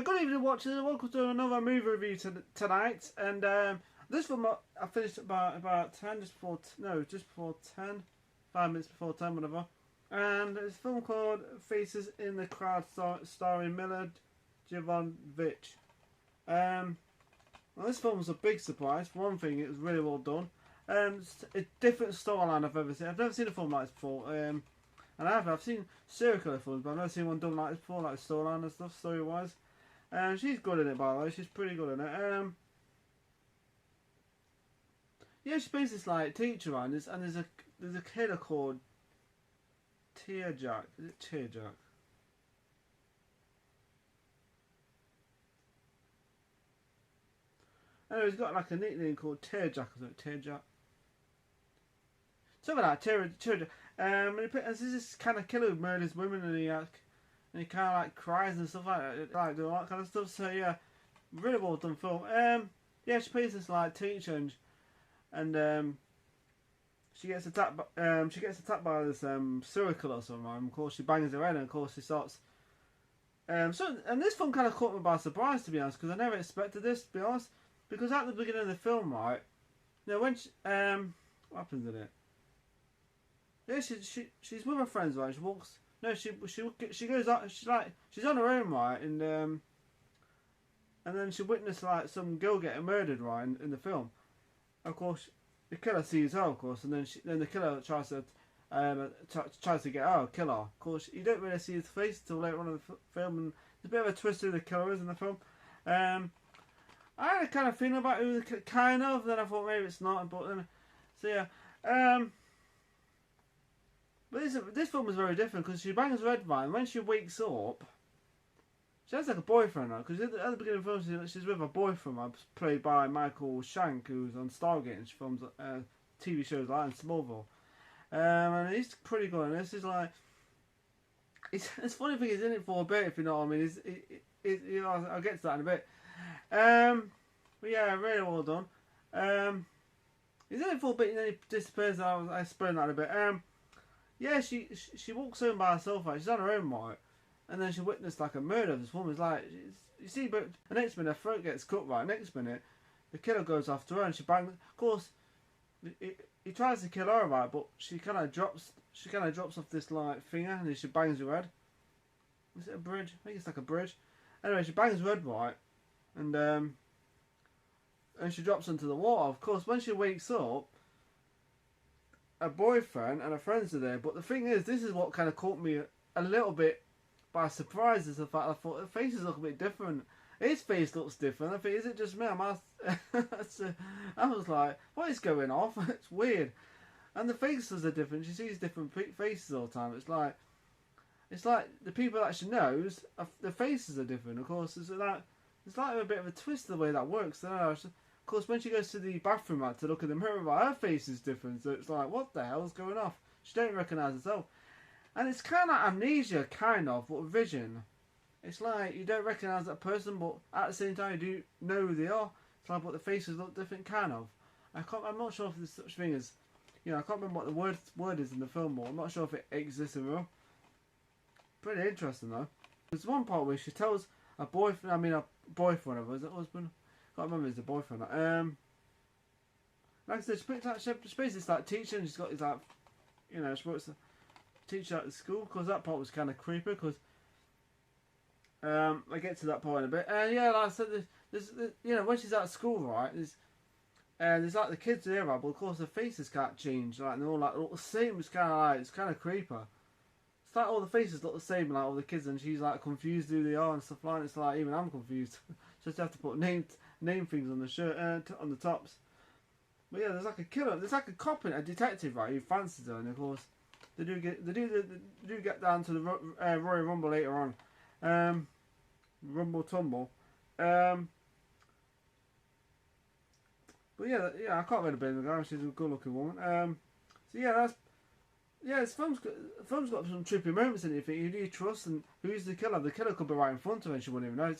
Good evening, watchers. Welcome to another movie review tonight. And this film I finished about 10, just before 10, 5 minutes before 10, whatever. And it's a film called Faces in the Crowd, starring Mila Jovovich. Well, this film was a big surprise. For one thing, it was really well done. It's a different storyline I've ever seen. I've never seen a film like this before. And I've seen serial killer films, but I've never seen one done like this before, like storyline and stuff, story-wise. She's good in it, by the way. She's pretty good in it. Yeah, she plays this like teacher, right? And there's a killer called Tearjack. Is it Tearjack? Anyway, he's got like a nickname called Tearjack, or something. Tearjack. Something like that. Tearjack. And there's this kind of killer who murders women, and he kind of like cries and stuff like that, like doing all that kind of stuff. So yeah, really well done film. Yeah, she plays this like teacher, and she gets attacked. She gets attacked by this serial killer or something. Of course, she bangs her head, and of course, she starts. And this film kind of caught me by surprise, to be honest, because I never expected this, to be honest. Because at the beginning of the film, right, you know, when she, what happens in it? Yeah, she's with her friends, right? She walks. No, she goes out. She's on her own, right? And then she witnessed like some girl getting murdered, right? In the film, of course, the killer sees her, of course, and then the killer tries to get her, kill her. Of course, you don't really see his face until later on in the film, and there's a bit of a twist who the killer is in the film. I had a kind of feeling about who kind of. Then I thought maybe it's not, but then so yeah. But this film was very different because she bangs her head right, and when she wakes up, she has like a boyfriend now. Because at the beginning of the film, she's with a boyfriend, played by Michael Shank, who's on Stargate, and she films TV shows like in Smallville. And he's pretty good. And this is like, it's funny thing, he's in it for a bit, if you know what I mean. You know, I'll get to that in a bit. But yeah, really well done. He's in it for a bit, and then he disappears. I explained that in a bit. Yeah, she walks home by herself, right? She's on her own, right? And then she witnessed like a murder of this woman. It's like, you see, but the next minute her throat gets cut, right? Next minute, the killer goes after her and she bangs. Of course, he tries to kill her, right? But she kind of drops off this like finger, and then she bangs her head. Is it a bridge? I think it's like a bridge. Anyway, she bangs her head, right? And she drops into the water. Of course, when she wakes up, her boyfriend and her friends are there, but the thing is, this is what kind of caught me a little bit by surprise, is the fact I thought the faces look a bit different. His face looks different. I think, is it just me? I was like, what is going on? It's weird. And the faces are different. She sees different faces all the time. It's like the people that she knows, the faces are different. Of course, it's like a bit of a twist the way that works. I don't know. Of course, when she goes to the bathroom to look at the mirror, her face is different. So it's like, what the hell's going off? She don't recognise herself. And it's kind of amnesia, kind of, but vision. It's like, you don't recognise that person, but at the same time, you do know who they are. It's like, but the faces look different, kind of. I'm not sure if there's such thing as, you know, I can't remember what the word is in the film, but I'm not sure if it exists in real. Pretty interesting, though. There's one part where she tells a boyfriend of hers, husband. I can't remember, it's the boyfriend. Like I said, she plays this like teacher, and she's got this like, you know, she works as a teacher at the school. Because that part was kind of creepy. Because I get to that point in a bit. And yeah, like I said, there's you know, when she's at school, right? There's like the kids there, right? But of course, their faces can't change. Like, and they're all like look the same. It's kind of creepy. It's like all the faces look the same, like all the kids, and she's like confused who they are and stuff like that. It's like even I'm confused. So you have to put name things on the shirt, on the tops. But yeah, there's like a killer, there's like a cop and a detective, right, who fancies her, and of course they do get down to the Royal Rumble later on, Rumble Tumble, but yeah, I can't really blame the guy. She's a good-looking woman. So yeah, this film's got some trippy moments in it. You think, who do you trust, and who's the killer? The killer could be right in front of her and she wouldn't even know.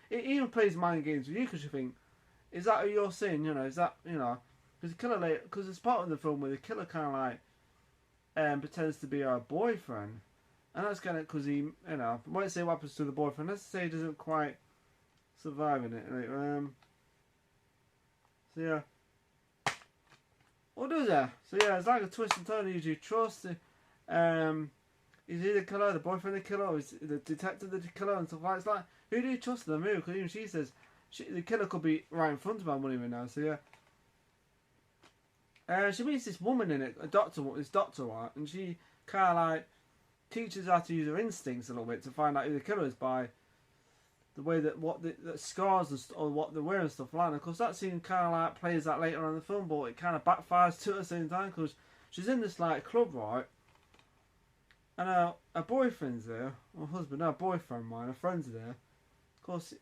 It even plays mind games with you, because you think, is that who you're seeing? You know, is that, you know, because the killer, because it's part of the film where the killer kind of like pretends to be her boyfriend, and that's kind of because he, you know, I won't say what happens to the boyfriend. Let's say he doesn't quite surviving it. Right? So yeah. What does that? So yeah, it's like a twist and turn. You trust. Is he the killer, the boyfriend the killer, or is the detective the killer, and stuff like that. It's like, who do you trust in the movie? Because even she says the killer could be right in front of her, wouldn't even know. So yeah. She meets this woman in it, this doctor, right? And she kind of like teaches her to use her instincts a little bit to find out who the killer is by the way that the scars and or what they're wearing and stuff like that. And of course, that scene kind of like plays that later on in the film, but it kind of backfires to her at the same time because she's in this like club, right? And her boyfriend's there, or husband, her boyfriend, mine, her friend's there. Of course,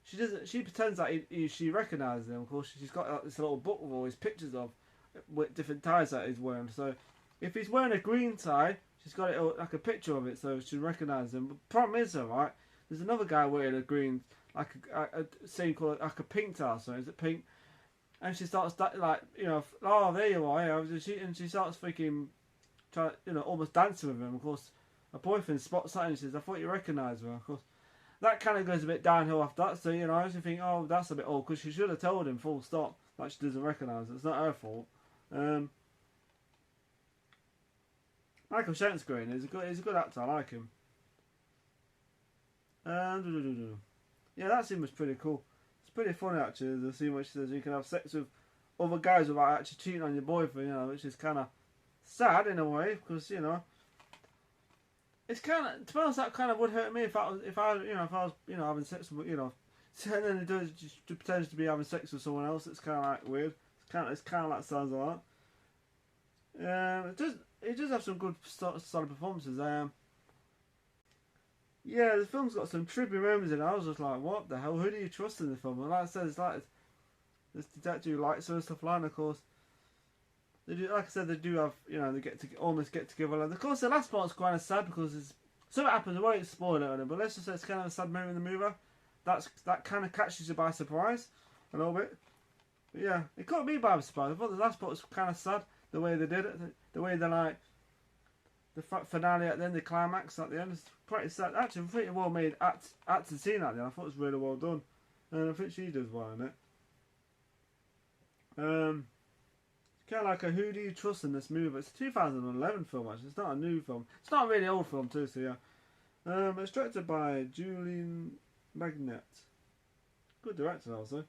she doesn't. She pretends that she recognises him. Of course, she's got like, this little book with all his pictures of with different ties that he's wearing. So, if he's wearing a green tie, she's got it like a picture of it, so she recognises him. But the problem is, though, right? There's another guy wearing a green, like a same colour, like a pink tie. So is it pink? And she starts like, you know, oh, there you are. Yeah. And she starts freaking. Try, you know, almost dancing with him. Of course, her boyfriend spots that and says, "I thought you recognised her." Of course, that kind of goes a bit downhill after that. So you know, I actually think, oh, that's a bit odd because she should have told him full stop that she doesn't recognise her. It's not her fault. Michael Shanks-Green is he's a good actor. I like him. Yeah, that scene was pretty cool. It's pretty funny actually. The scene where she says you can have sex with other guys without actually cheating on your boyfriend. You know, which is kind of sad in a way because you know it's kind of, to be honest, that kind of would hurt me if I was having sex with, you know, and then it does just pretends to be having sex with someone else. It's kind of like weird. It's kind of like sounds like that. It does have some good solid performances. Yeah, the film's got some trippy moments in it. I was just like, what the hell? Who do you trust in the film? And like I said, it's like this detective who likes her and stuff like that. And of course, they do, like I said, they do have, you know, they almost get together. And of course, the last part's kind of sad because something happens. I won't spoil it on it, but let's just say it's kind of a sad moment in the movie. That kind of catches you by surprise a little bit. But yeah, it caught me by surprise. I thought the last part was kind of sad, the way they did it, the way they like the finale at the end, the climax at the end. It's pretty sad. Actually, pretty well made acting scene at the end. I thought it was really well done, and I think she does well in it. Kind of like a who do you trust in this movie? It's a 2011 film actually. It's not a new film. It's not a really old film too. So yeah, it's directed by Julian Magnet. Good director also.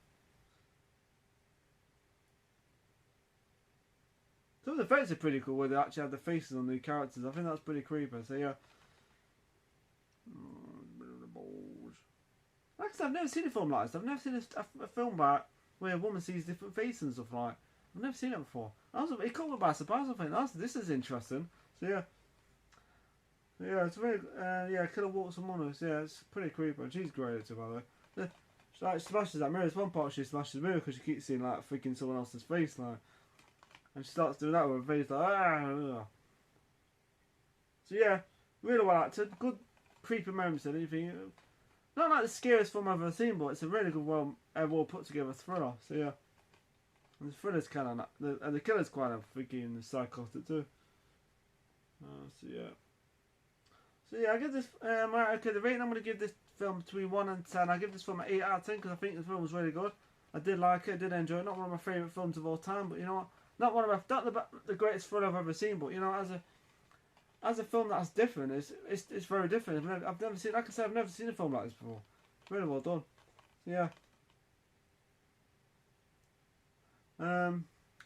Some of the effects are pretty cool where they actually have the faces on the characters. I think that's pretty creepy. So yeah. Like I said, I've never seen a film like this. I've never seen a film about where a woman sees different faces and stuff like. I've never seen it before. It caught me by surprise. I think this is interesting. So yeah, it's very Killer walks among us. Yeah, it's pretty creepy. She's great too, by the way. She like smashes that mirror. There's one part she smashes the mirror because she keeps seeing like freaking someone else's face, like, and she starts doing that with her face like ah. So yeah, really well acted. Good creepy moments in anything. Not like the scariest film I've ever seen, but it's a really good, well put together thriller. So yeah. And the thriller's kind of, and the killer's quite a freaking psychotic too. So yeah, I give this, okay, the rating I'm going to give this film between 1 and 10. I give this film an 8 out of 10 because I think the film was really good. I did like it, I did enjoy it. Not one of my favourite films of all time, but you know what? Not the greatest thriller I've ever seen, but you know, as a film that's different, it's very different. I've never seen, like I said, I've never seen a film like this before. Really well done. So yeah.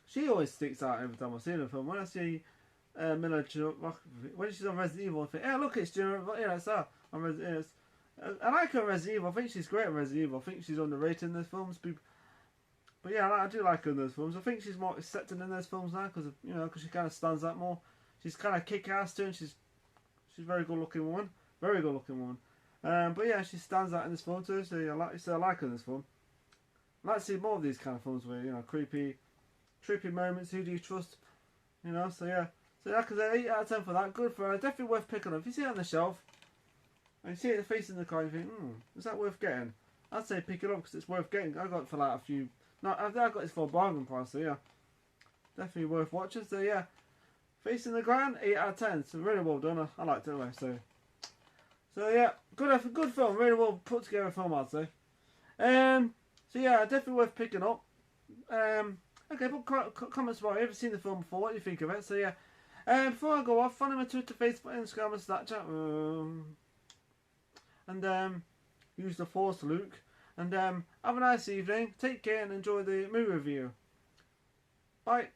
She always sticks out every time I see her in a film. When I see Mila when she's on Resident Evil, I think, hey, look, it's Jim. Yeah, it's her. I like her in Resident Evil. I think she's great in Resident Evil. I think she's underrated in those films. But yeah, I do like her in those films. I think she's more accepted in those films now because she kind of stands out more. She's kind of kick-ass too, and she's a very good-looking woman. Very good-looking woman. But yeah, she stands out in this film too. So yeah, I like her in this film. I'd like to see more of these kind of films where, you know, creepy moments. Who do you trust? You know, so yeah. So like I said, 8 out of 10 for that. Good for her. Definitely worth picking up. If you see it on the shelf and you see it facing the car, you think, is that worth getting? I'd say pick it up because it's worth getting. I got it for like a few. No, I got it for a bargain price. So yeah, definitely worth watching. So yeah, Facing the Ground, 8 out of 10. So really well done. I liked it anyway. So So yeah, good film, really well put together film, I'd say. So yeah, definitely worth picking up. Okay, put comments below. Have you ever seen the film before? What do you think of it? So yeah, before I go off, follow me on Twitter, Facebook, Instagram, and Snapchat. And use the Force, Luke. And have a nice evening. Take care and enjoy the movie review. Bye.